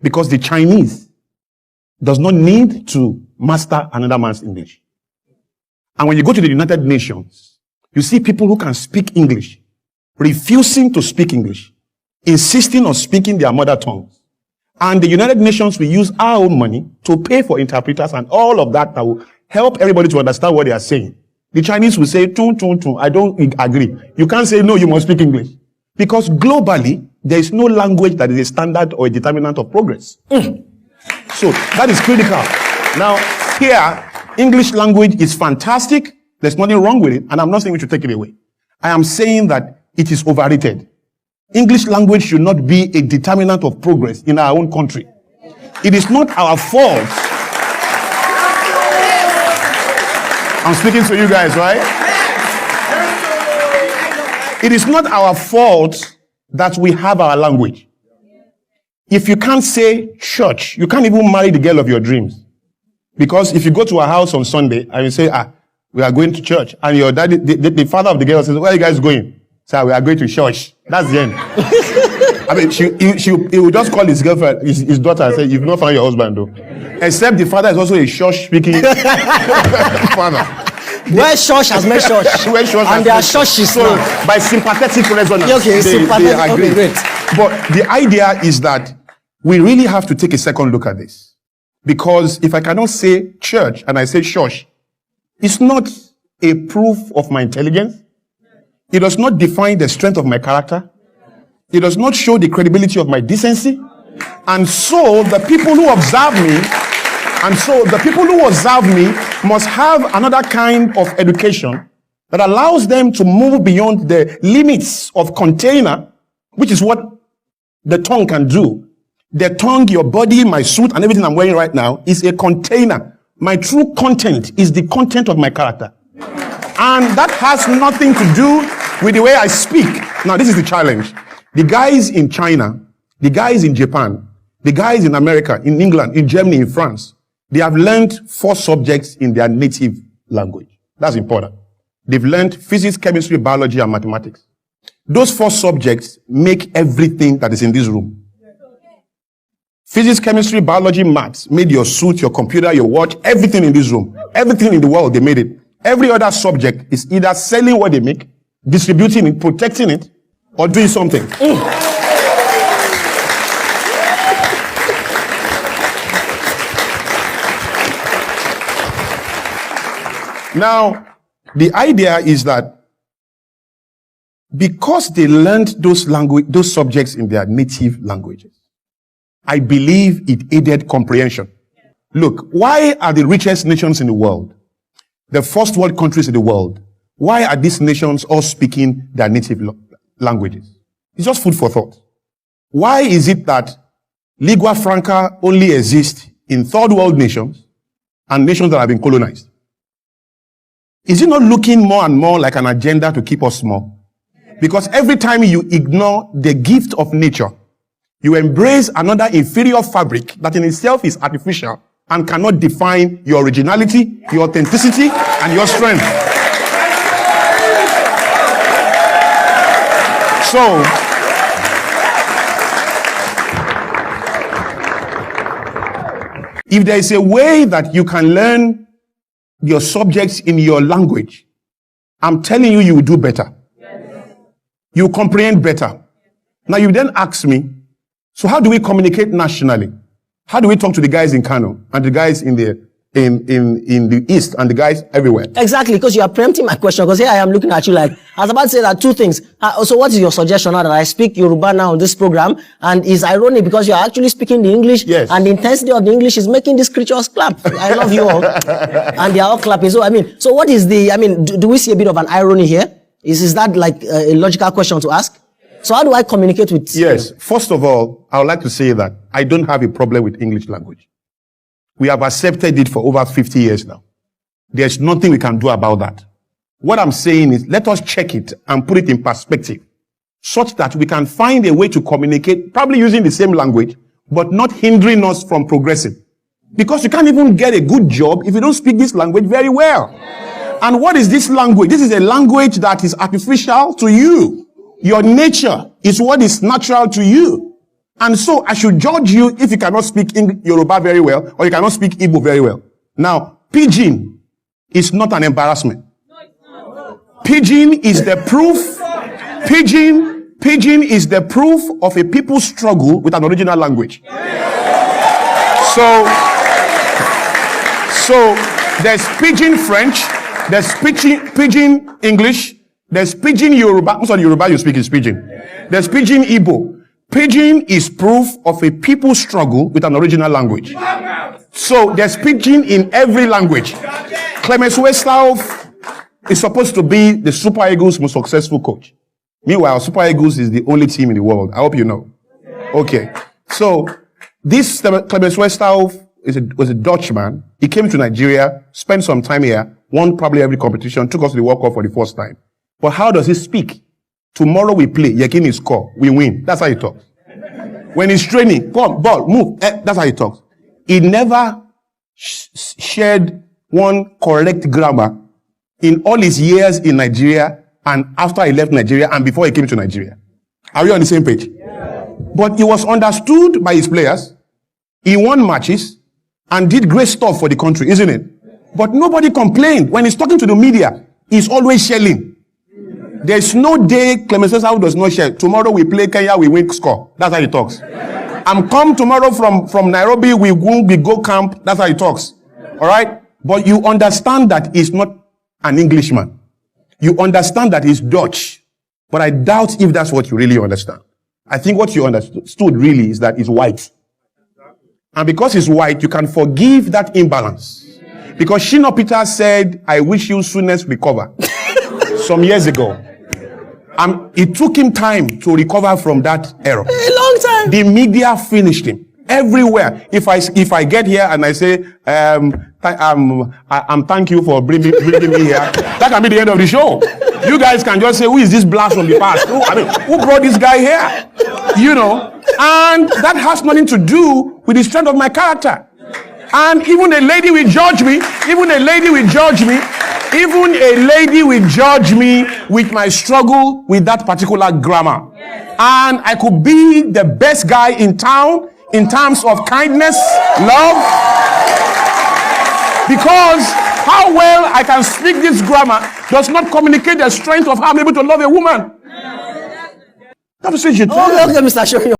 Because the Chinese does not need to master another man's English. And when you go to the United Nations, you see people who can speak English, refusing to speak English, insisting on speaking their mother tongues. And the United Nations will use our own money to pay for interpreters and all of that will help everybody to understand what they are saying. The Chinese will say, tun, tun, tun. I don't agree. You can't say, no, you must speak English. Because globally, there is no language that is a standard or a determinant of progress. So that is critical. Now, here, English language is fantastic. There's nothing wrong with it. And I'm not saying we should take it away. I am saying that it is overrated. English language should not be a determinant of progress in our own country. It is not our fault. I'm speaking to you guys, right? It is not our fault that we have our language. If you can't say church, you can't even marry the girl of your dreams. Because if you go to a house on Sunday and you say, we are going to church, and your daddy, the father of the girl says, where are you guys going? Say, we are going to church. That's the end. I mean, he will just call his girlfriend, his daughter, and say, you've not found your husband, though. Except the father is also a church-speaking father. Where church has met church. And their church is so by sympathetic resonance, they agree. Okay, great. But the idea is that we really have to take a second look at this. Because if I cannot say church and I say church, it's not a proof of my intelligence. It does not define the strength of my character. It does not show the credibility of my decency. And so the people who observe me must have another kind of education that allows them to move beyond the limits of container, which is what the tongue can do. The tongue, your body, my suit, and everything I'm wearing right now is a container. My true content is the content of my character. And that has nothing to do with the way I speak. Now, this is the challenge. The guys in China, the guys in Japan, the guys in America, in England, in Germany, in France, they have learned 4 subjects in their native language. That's important. They've learned physics, chemistry, biology, and mathematics. Those 4 subjects make everything that is in this room. Physics, chemistry, biology, maths made your suit, your computer, your watch, everything in this room. Everything in the world, they made it. Every other subject is either selling what they make, distributing it, protecting it, or doing something. Now, the idea is that because they learned those subjects in their native languages, I believe it aided comprehension. Look, why are the richest nations in the world, the first world countries in the world, why are these nations all speaking their native languages? It's just food for thought. Why is it that lingua franca only exists in third world nations and nations that have been colonized? Is it not looking more and more like an agenda to keep us small? Because every time you ignore the gift of nature, you embrace another inferior fabric that in itself is artificial and cannot define your originality, your authenticity, and your strength. So, if there is a way that you can learn your subjects in your language, I'm telling you, you will do better. You will comprehend better. Now you then ask me, so how do we communicate nationally? How do we talk to the guys in Kano and the guys in the East and the guys everywhere? Exactly, because you are preempting my question. Because here I am looking at you like, I was about to say that 2 things. So what is your suggestion now that I speak Yoruba now on this program? And it's ironic because you are actually speaking the English. Yes. And the intensity of the English is making these creatures clap. I love you all. And they are all clapping. So so what is do we see a bit of an irony here? Is that like a logical question to ask? So how do I communicate with you? Yes. First of all, I would like to say that I don't have a problem with English language. We have accepted it for over 50 years now. There's nothing we can do about that. What I'm saying is, let us check it and put it in perspective, such that we can find a way to communicate, probably using the same language, but not hindering us from progressing. Because you can't even get a good job if you don't speak this language very well. And what is this language? This is a language that is artificial to you. Your nature is what is natural to you. And so I should judge you if you cannot speak Yoruba very well or you cannot speak Igbo very well. Now, pidgin is not an embarrassment. Pidgin is the proof. Pidgin is the proof of a people's struggle with an original language. So there's pidgin French, there's pidgin English, there's pidgin Yoruba. Most of the Yoruba you speak is pidgin. There's pidgin Igbo. Pidgin is proof of a people's struggle with an original language. So there's pidgin in every language. Clemens Westhoff is supposed to be the Super Eagles' most successful coach. Meanwhile, Super Eagles is the only team in the world. I hope you know. Okay. So this Clemens Westhoff was a Dutchman. He came to Nigeria, spent some time here, won probably every competition, took us to the World Cup for the first time. But how does he speak? Tomorrow we play, Yekini score, we win. That's how he talks. When he's training, come, ball, move. That's how he talks. He never shared one correct grammar in all his years in Nigeria and after he left Nigeria and before he came to Nigeria. Are we on the same page? Yeah. But he was understood by his players. He won matches and did great stuff for the country, isn't it? But nobody complained. When he's talking to the media, he's always shelling. There's no day Clemens Westhoff does not share. Tomorrow we play Kenya, we win, score. That's how he talks. I'm come tomorrow from Nairobi, we go camp. That's how he talks. All right? But you understand that he's not an Englishman. You understand that he's Dutch. But I doubt if that's what you really understand. I think what you understood really is that he's white. And because he's white, you can forgive that imbalance. Because Shina Peter said, I wish you soonest recover. Some years ago. It took him time to recover from that error. A long time. The media finished him. Everywhere. If I get here and I say, thank you for bringing me here, that can be the end of the show. You guys can just say, who is this blast from the past? Who brought this guy here? You know. And that has nothing to do with the strength of my character. And even a lady will judge me. Even a lady will judge me with my struggle with that particular grammar. And I could be the best guy in town in terms of kindness, love. Because how well I can speak this grammar does not communicate the strength of how I'm able to love a woman. That was it. Okay, Mr. Show.